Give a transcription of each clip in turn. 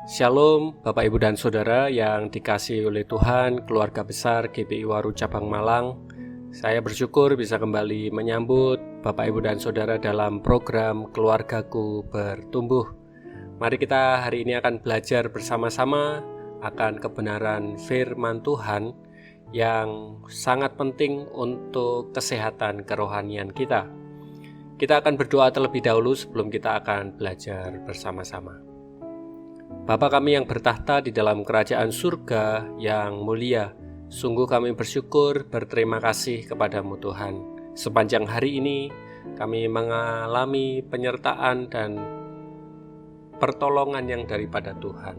Shalom Bapak Ibu dan Saudara yang dikasihi oleh Tuhan, keluarga besar GPI Waru Cabang Malang. Saya bersyukur bisa kembali menyambut Bapak Ibu dan Saudara dalam program Keluargaku Bertumbuh. Mari kita hari ini akan belajar bersama-sama akan kebenaran firman Tuhan yang sangat penting untuk kesehatan kerohanian kita. Kita akan berdoa terlebih dahulu sebelum kita akan belajar bersama-sama. Bapa kami yang bertahta di dalam kerajaan surga yang mulia, sungguh kami bersyukur, berterima kasih kepadamu Tuhan. Sepanjang hari ini kami mengalami penyertaan dan pertolongan yang daripada Tuhan.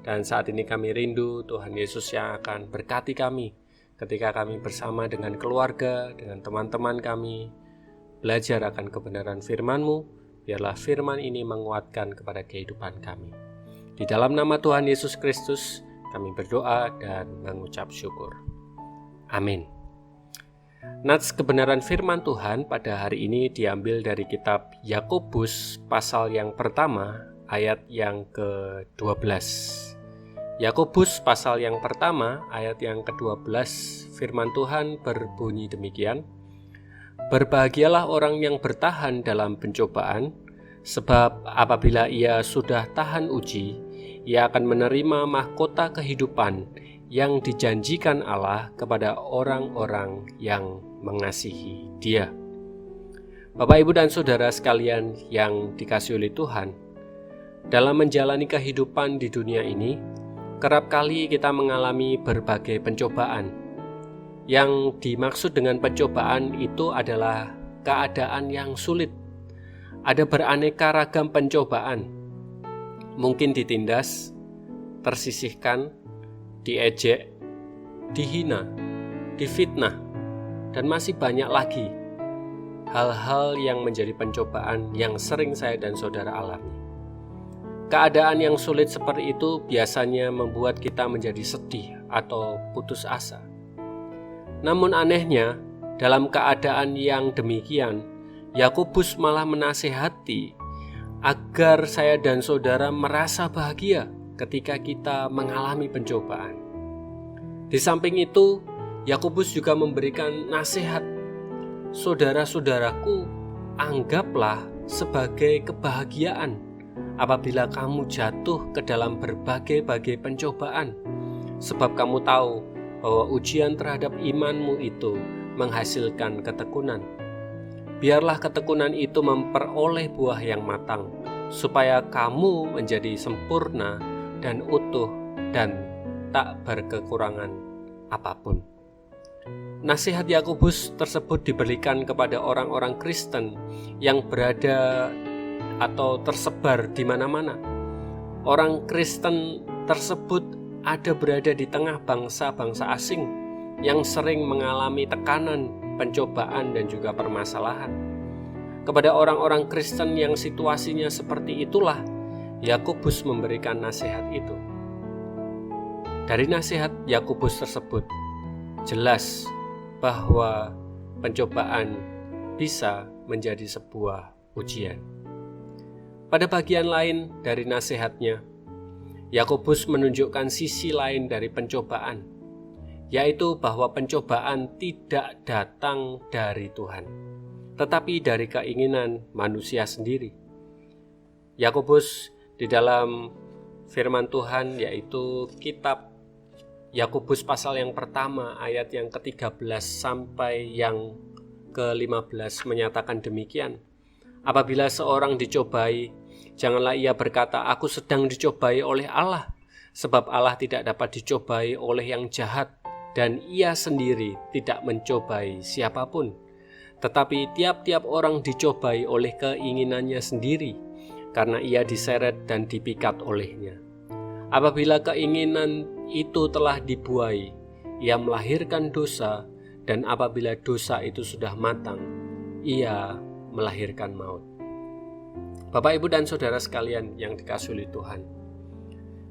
Dan saat ini kami rindu Tuhan Yesus yang akan berkati kami ketika kami bersama dengan keluarga, dengan teman-teman kami, belajar akan kebenaran firman-Mu. Biarlah firman ini menguatkan kepada kehidupan kami. Di dalam nama Tuhan Yesus Kristus, kami berdoa dan mengucap syukur. Amin. Nats kebenaran firman Tuhan pada hari ini diambil dari kitab Yakobus pasal yang pertama, ayat yang ke-12. Yakobus pasal yang pertama, ayat yang ke-12, firman Tuhan berbunyi demikian. Berbahagialah orang yang bertahan dalam pencobaan, sebab apabila ia sudah tahan uji, ia akan menerima mahkota kehidupan yang dijanjikan Allah kepada orang-orang yang mengasihi Dia. Bapak, Ibu, dan Saudara sekalian yang dikasihi oleh Tuhan, dalam menjalani kehidupan di dunia ini, kerap kali kita mengalami berbagai pencobaan. Yang dimaksud dengan pencobaan itu adalah keadaan yang sulit. Ada beraneka ragam pencobaan. Mungkin ditindas, tersisihkan, diejek, dihina, difitnah, dan masih banyak lagi hal-hal yang menjadi pencobaan yang sering saya dan saudara alami. Keadaan yang sulit seperti itu biasanya membuat kita menjadi sedih atau putus asa. Namun anehnya, dalam keadaan yang demikian, Yakobus malah menasihati agar saya dan saudara merasa bahagia ketika kita mengalami pencobaan. Di samping itu, Yakobus juga memberikan nasihat, saudara-saudaraku, anggaplah sebagai kebahagiaan apabila kamu jatuh ke dalam berbagai-bagai pencobaan, sebab kamu tahu bahwa ujian terhadap imanmu itu menghasilkan ketekunan. Biarlah ketekunan itu memperoleh buah yang matang, supaya kamu menjadi sempurna dan utuh dan tak berkekurangan apapun. Nasihat Yakobus tersebut diberikan kepada orang-orang Kristen yang berada atau tersebar di mana-mana. Orang Kristen tersebut ada berada di tengah bangsa-bangsa asing yang sering mengalami tekanan, pencobaan, dan juga permasalahan. Kepada orang-orang Kristen yang situasinya seperti itulah, Yakobus memberikan nasihat itu. Dari nasihat Yakobus tersebut, jelas bahwa pencobaan bisa menjadi sebuah ujian. Pada bagian lain dari nasihatnya, Yakobus menunjukkan sisi lain dari pencobaan, yaitu bahwa pencobaan tidak datang dari Tuhan, tetapi dari keinginan manusia sendiri. Yakobus di dalam firman Tuhan, yaitu kitab Yakobus pasal yang pertama ayat yang ke-13 sampai yang ke-15 menyatakan demikian. Apabila seorang dicobai, janganlah ia berkata, aku sedang dicobai oleh Allah, sebab Allah tidak dapat dicobai oleh yang jahat, dan ia sendiri tidak mencobai siapapun. Tetapi tiap-tiap orang dicobai oleh keinginannya sendiri, karena ia diseret dan dipikat olehnya. Apabila keinginan itu telah dibuai, ia melahirkan dosa, dan apabila dosa itu sudah matang, ia melahirkan maut. Bapak, Ibu, dan Saudara sekalian yang dikasihi oleh Tuhan,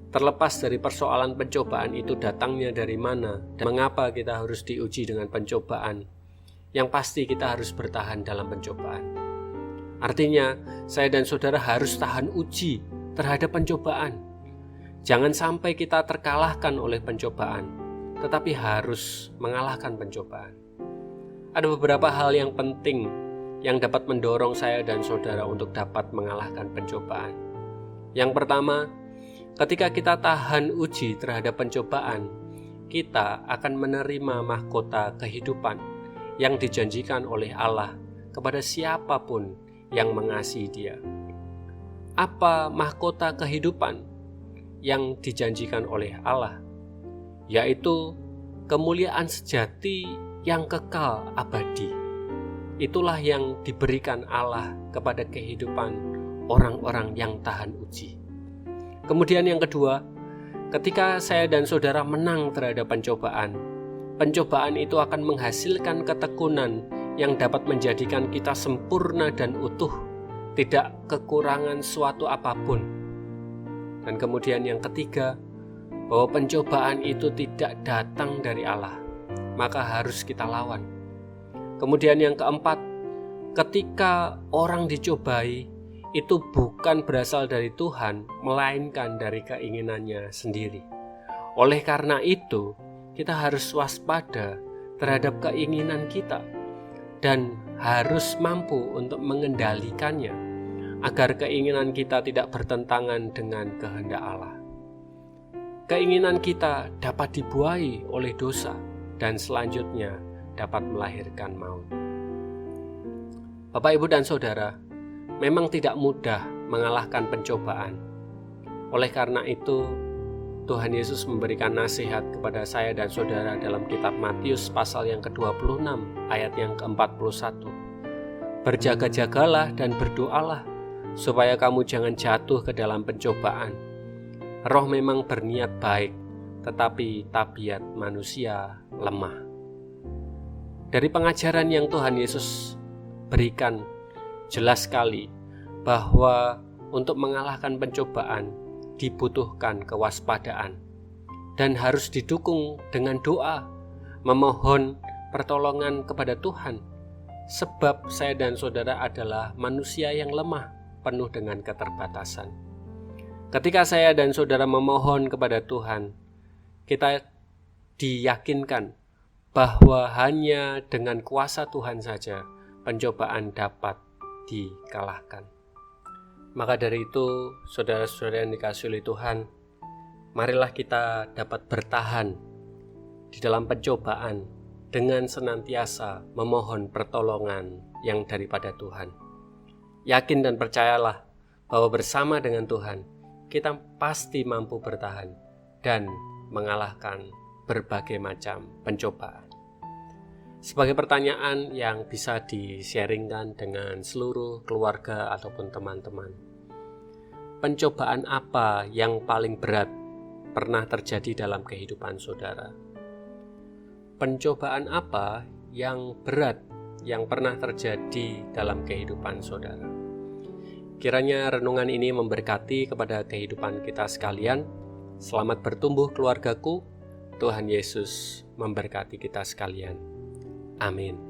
terlepas dari persoalan pencobaan itu datangnya dari mana dan mengapa kita harus diuji dengan pencobaan, yang pasti kita harus bertahan dalam pencobaan. Artinya, saya dan saudara harus tahan uji terhadap pencobaan. Jangan sampai kita terkalahkan oleh pencobaan, tetapi harus mengalahkan pencobaan. Ada beberapa hal yang penting yang dapat mendorong saya dan saudara untuk dapat mengalahkan pencobaan. Yang pertama, ketika kita tahan uji terhadap pencobaan, kita akan menerima mahkota kehidupan yang dijanjikan oleh Allah kepada siapapun yang mengasihi Dia. Apa mahkota kehidupan yang dijanjikan oleh Allah? Yaitu kemuliaan sejati yang kekal abadi. Itulah yang diberikan Allah kepada kehidupan orang-orang yang tahan uji. Kemudian yang kedua, ketika saya dan saudara menang terhadap pencobaan, pencobaan itu akan menghasilkan ketekunan yang dapat menjadikan kita sempurna dan utuh, tidak kekurangan suatu apapun. Dan kemudian yang ketiga, bahwa pencobaan itu tidak datang dari Allah, maka harus kita lawan. Kemudian yang keempat, ketika orang dicobai, itu bukan berasal dari Tuhan, melainkan dari keinginannya sendiri. Oleh karena itu, kita harus waspada terhadap keinginan kita dan harus mampu untuk mengendalikannya agar keinginan kita tidak bertentangan dengan kehendak Allah. Keinginan kita dapat dibuai oleh dosa dan selanjutnya dapat melahirkan maut. Bapak, Ibu, dan Saudara, memang tidak mudah mengalahkan pencobaan. Oleh karena itu, Tuhan Yesus memberikan nasihat kepada saya dan saudara dalam kitab Matius pasal yang ke-26 ayat yang ke-41. Berjaga-jagalah dan berdoalah supaya kamu jangan jatuh ke dalam pencobaan. Roh memang berniat baik, tetapi tabiat manusia lemah. Dari pengajaran yang Tuhan Yesus berikan, jelas sekali bahwa untuk mengalahkan pencobaan dibutuhkan kewaspadaan dan harus didukung dengan doa, memohon pertolongan kepada Tuhan, sebab saya dan saudara adalah manusia yang lemah, penuh dengan keterbatasan. Ketika saya dan saudara memohon kepada Tuhan, kita diyakinkan bahwa hanya dengan kuasa Tuhan saja pencobaan dapat dikalahkan. Maka dari itu, saudara-saudara yang dikasihi oleh Tuhan, marilah kita dapat bertahan di dalam pencobaan dengan senantiasa memohon pertolongan yang daripada Tuhan. Yakin dan percayalah bahwa bersama dengan Tuhan, kita pasti mampu bertahan dan mengalahkan berbagai macam pencobaan. Sebagai pertanyaan yang bisa di-sharingkan dengan seluruh keluarga ataupun teman-teman, pencobaan apa yang paling berat pernah terjadi dalam kehidupan saudara? Pencobaan apa yang berat yang pernah terjadi dalam kehidupan saudara? Kiranya renungan ini memberkati kepada kehidupan kita sekalian. Selamat bertumbuh keluargaku. Tuhan Yesus memberkati kita sekalian. Amin.